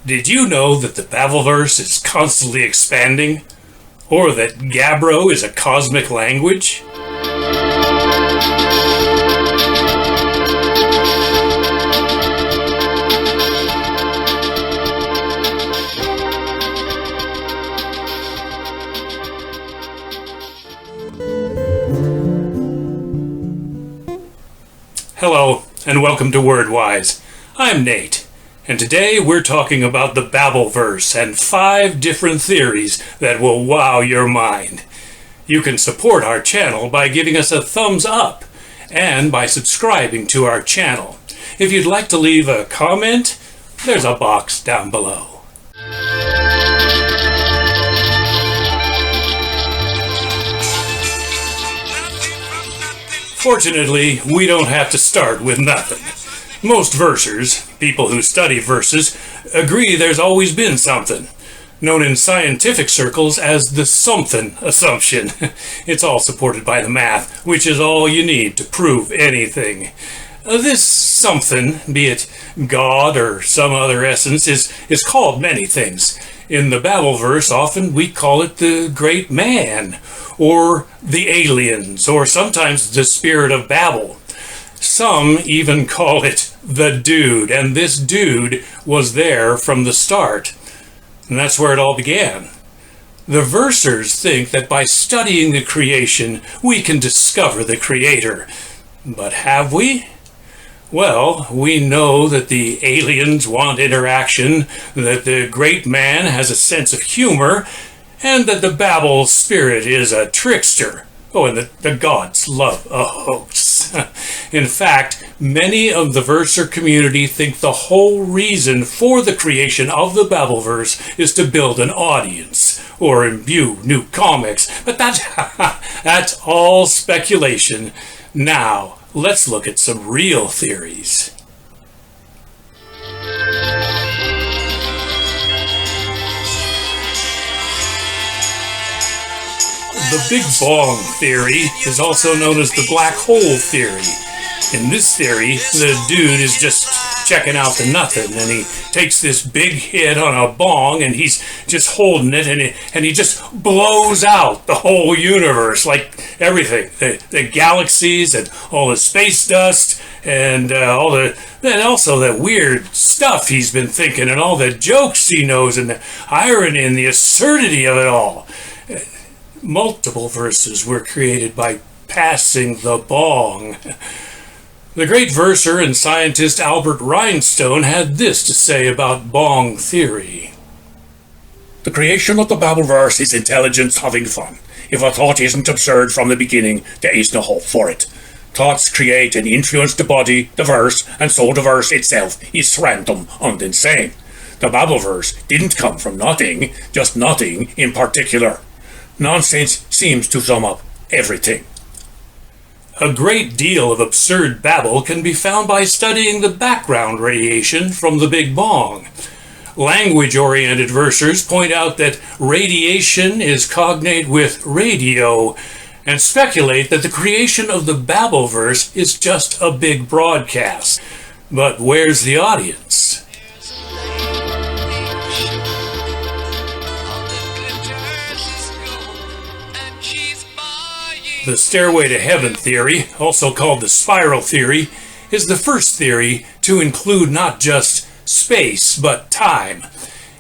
Did you know that the Babelverse is constantly expanding? Or that Gabbro is a cosmic language? Hello, and welcome to WordWise. I'm Nate, and today we're talking about the Babelverse and 5 different theories that will wow your mind. You can support our channel by giving us a thumbs up and by subscribing to our channel. If you'd like to leave a comment, there's a box down below. Fortunately, we don't have to start with nothing. Most versers, people who study verses, agree there's always been something, known in scientific circles as the something assumption. It's all supported by the math, which is all you need to prove anything. This something, be it God or some other essence, is called many things. In the Babelverse, often we call it the Great Man, or the aliens, or sometimes the Spirit of Babel. Some even call it the Dude, and this dude was there from the start. And that's where it all began. The versers think that by studying the creation, we can discover the Creator. But have we? Well, we know that the aliens want interaction, that the great man has a sense of humor, and that the Babel spirit is a trickster. Oh, and the gods love a hoax. In fact, many of the verser community think the whole reason for the creation of the Babelverse is to build an audience or imbue new comics. But that's all speculation. Now, let's look at some real theories. The Big Bang theory is also known as the black hole theory. In this theory, the dude is just checking out the nothing, and he takes this big hit on a bong, and he's just holding it, and he just blows out the whole universe, like everything, the galaxies and all the space dust, and also that weird stuff he's been thinking, and all the jokes he knows, and the irony and the absurdity of it all. Multiple verses were created by passing the bong. The great verser and scientist Albert Rhinestone had this to say about bong theory. The creation of the Babelverse is intelligence having fun. If a thought isn't absurd from the beginning, there is no hope for it. Thoughts create and influence the body, the verse, and so the verse itself is random and insane. The Babelverse didn't come from nothing, just nothing in particular. Nonsense seems to sum up everything. A great deal of absurd babble can be found by studying the background radiation from the Big Bang. Language-oriented versers point out that radiation is cognate with radio, and speculate that the creation of the Babelverse is just a big broadcast. But where's the audience? The Stairway to Heaven theory, also called the spiral theory, is the first theory to include not just space, but time.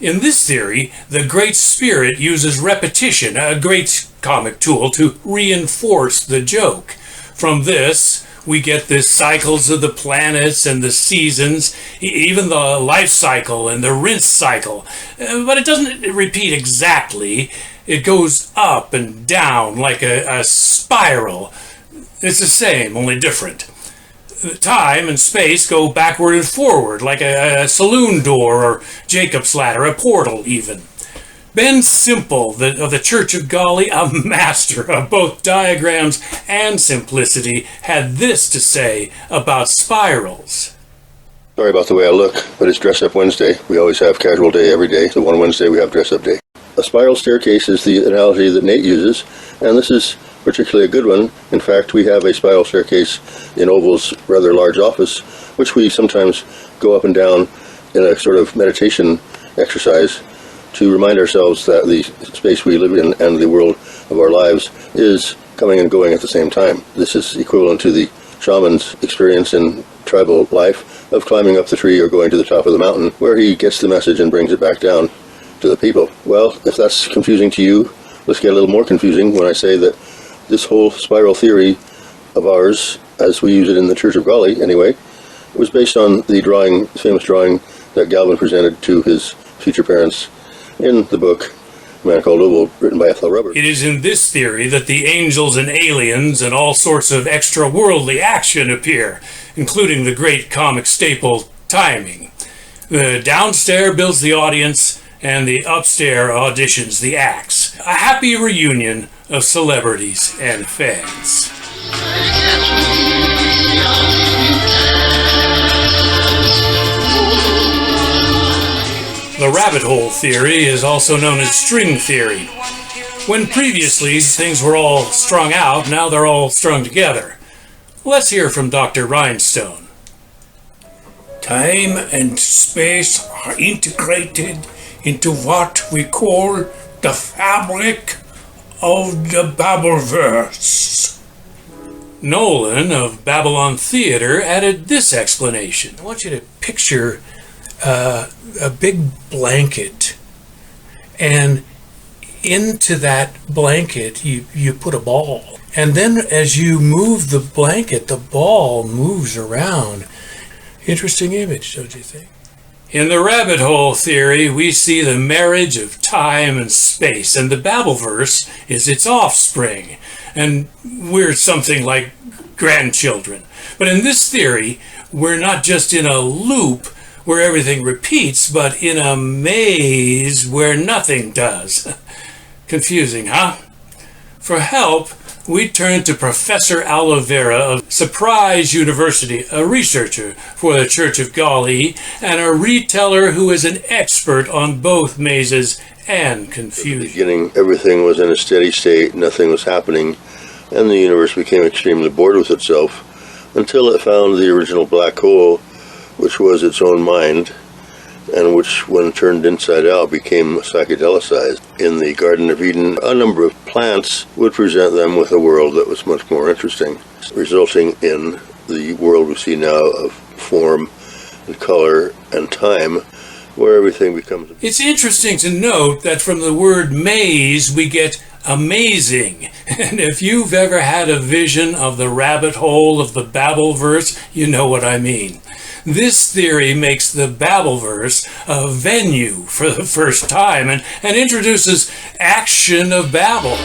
In this theory, the Great Spirit uses repetition, a great comic tool, to reinforce the joke. From this, we get the cycles of the planets and the seasons, even the life cycle and the rinse cycle. But it doesn't repeat exactly. It goes up and down like a spiral. It's the same, only different. Time and space go backward and forward like a saloon door or Jacob's ladder, a portal even. Ben Simple of the Church of Golly, a master of both diagrams and simplicity, had this to say about spirals. Sorry about the way I look, but it's Dress Up Wednesday. We always have casual day every day, so one Wednesday we have Dress Up Day. A spiral staircase is the analogy that Nate uses, and this is particularly a good one. In fact, we have a spiral staircase in Oval's rather large office, which we sometimes go up and down in a sort of meditation exercise to remind ourselves that the space we live in and the world of our lives is coming and going at the same time. This is equivalent to the shaman's experience in tribal life of climbing up the tree or going to the top of the mountain, where he gets the message and brings it back down to the people. Well, if that's confusing to you, let's get a little more confusing when I say that this whole spiral theory of ours, as we use it in the Church of Golly anyway, was based on the famous drawing that Galvin presented to his future parents in the book A Man Called Oval, written by Ethel Rubbert. It is in this theory that the angels and aliens and all sorts of extra-worldly action appear, including the great comic staple, timing. The downstairs builds the audience, and the upstairs auditions the acts. A happy reunion of celebrities and fans. The rabbit hole theory is also known as string theory. When previously things were all strung out, now they're all strung together. Let's hear from Dr. Rhinestone. Time and space are integrated into what we call the fabric of the Babelverse. Nolan of BabylonTheatre added this explanation. I want you to picture a big blanket, and into that blanket you put a ball, and then as you move the blanket, the ball moves around. Interesting image, don't you think? In the rabbit hole theory, we see the marriage of time and space, and the Babelverse is its offspring, and we're something like grandchildren. But in this theory, we're not just in a loop where everything repeats, but in a maze where nothing does. Confusing, huh? For help, we turn to Professor Oliveira of Surprise University, a researcher for the Church of Golly and a reteller who is an expert on both mazes and confusion. At the beginning, everything was in a steady state, nothing was happening, and the universe became extremely bored with itself until it found the original black hole, which was its own mind, and which, when turned inside out, became psychedelicized. In the Garden of Eden, a number of plants would present them with a world that was much more interesting, resulting in the world we see now of form and color and time, where everything becomes... It's interesting to note that from the word maze, we get amazing. And if you've ever had a vision of the rabbit hole of the Babelverse, you know what I mean. This theory makes the Babelverse a venue for the first time and introduces action of Babel.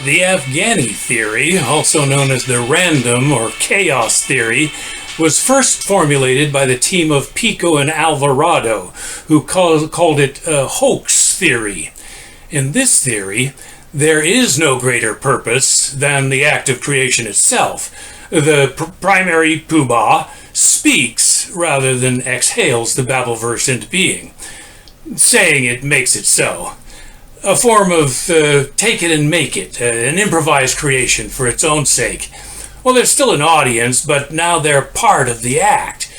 The Afghani theory, also known as the random or chaos theory, was first formulated by the team of Pico and Alvarado, who called it hoax theory. In this theory, there is no greater purpose than the act of creation itself. The primary Poobah speaks rather than exhales the Babelverse into being. Saying it makes it so. A form of take it and make it, an improvised creation for its own sake. Well, there's still an audience, but now they're part of the act.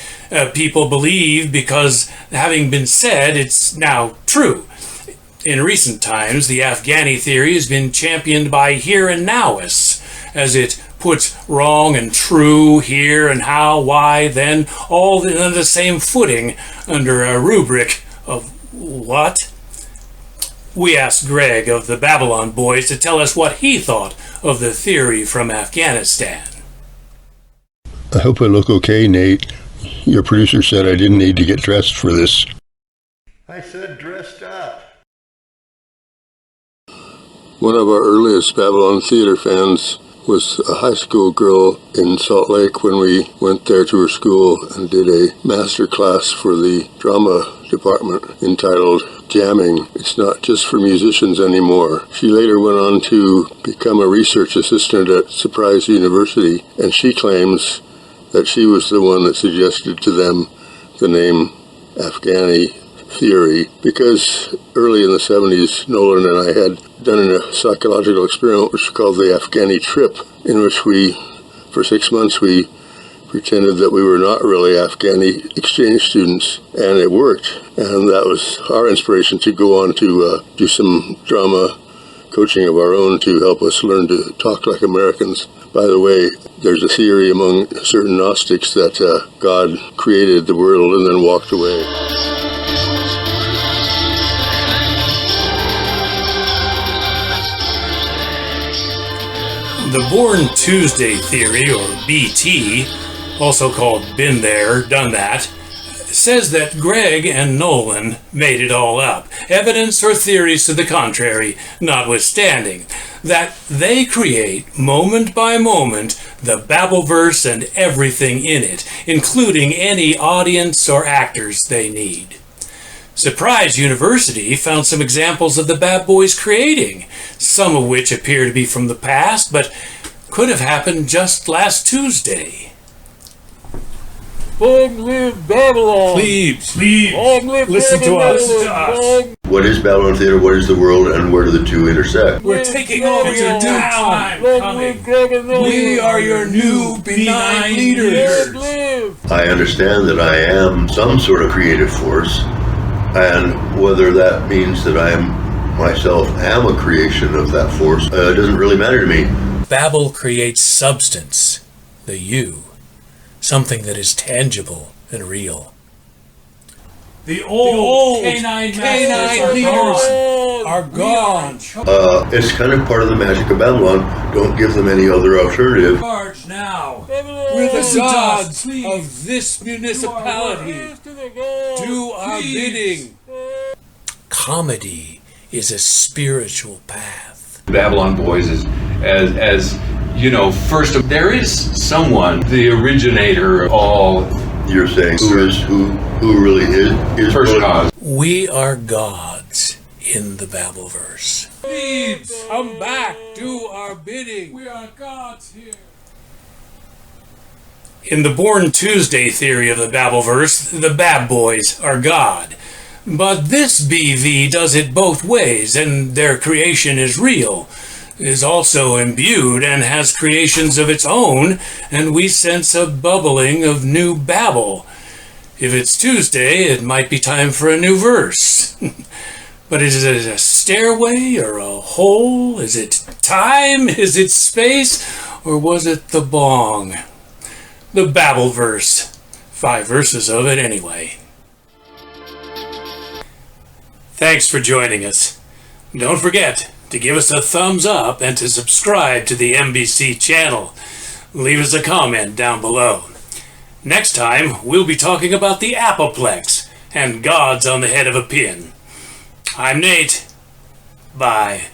People believe because, having been said, it's now true. In recent times, the Afghani theory has been championed by here and nowists, as it puts wrong and true, here and how, why, then, all on the same footing under a rubric of what? We asked Greg of the Babylon Boys to tell us what he thought of the theory from Afghanistan. I hope I look okay, Nate. Your producer said I didn't need to get dressed for this. I said dressed up. One of our earliest BabylonTheatre fans was a high school girl in Salt Lake when we went there to her school and did a master class for the drama department entitled Jamming. It's not just for musicians anymore. She later went on to become a research assistant at Surprise University, and she claims that she was the one that suggested to them the name Afghani theory, because early in the 70s, Nolan and I had done a psychological experiment which was called the Afghani trip, in which we For 6 months we pretended that we were not really Afghani exchange students, and it worked. And that was our inspiration to go on to do some drama coaching of our own to help us learn to talk like Americans. By the way, there's a theory among certain Gnostics that God created the world and then walked away. The Born Tuesday theory, or BT, also called Been There, Done That, says that Greg and Nolan made it all up, evidence or theories to the contrary notwithstanding, that they create, moment by moment, the Babelverse and everything in it, including any audience or actors they need. Surprise University found some examples of the Bab Boys creating, some of which appear to be from the past, but could have happened just last Tuesday. Long live Babylon! Plebes, Long live listen to Babylon! us. What is BabylonTheatre, what is the world, and where do the two intersect? We're taking over your time coming. We are your new benign leaders. I understand that I am some sort of creative force, and whether that means that I myself am a creation of that force doesn't really matter to me. Babel creates substance, the you, something that is tangible and real. The old canine leaders are gone. It's kind of part of the magic of Babylon. Don't give them any other alternative. Charge now. We're the gods of this municipality. Do our bidding. Comedy is a spiritual path. Babylon Boys is, as you know, first there is someone, the originator of all. You're saying who really is First cause. We are gods in the Babelverse. Thebes, come back, do our bidding. We are gods here. In the Born Tuesday theory of the Babelverse, the Bab Boys are God. But this BV does it both ways, and their creation is real, is also imbued and has creations of its own, and we sense a bubbling of new babble. If it's Tuesday, it might be time for a new verse. But is it a stairway or a hole? Is it time? Is it space? Or was it the bong? The Babelverse. 5 verses of it anyway. Thanks for joining us. Don't forget to give us a thumbs up and to subscribe to the MBC channel. Leave us a comment down below. Next time, we'll be talking about the Apoplex and gods on the head of a pin. I'm Nate. Bye.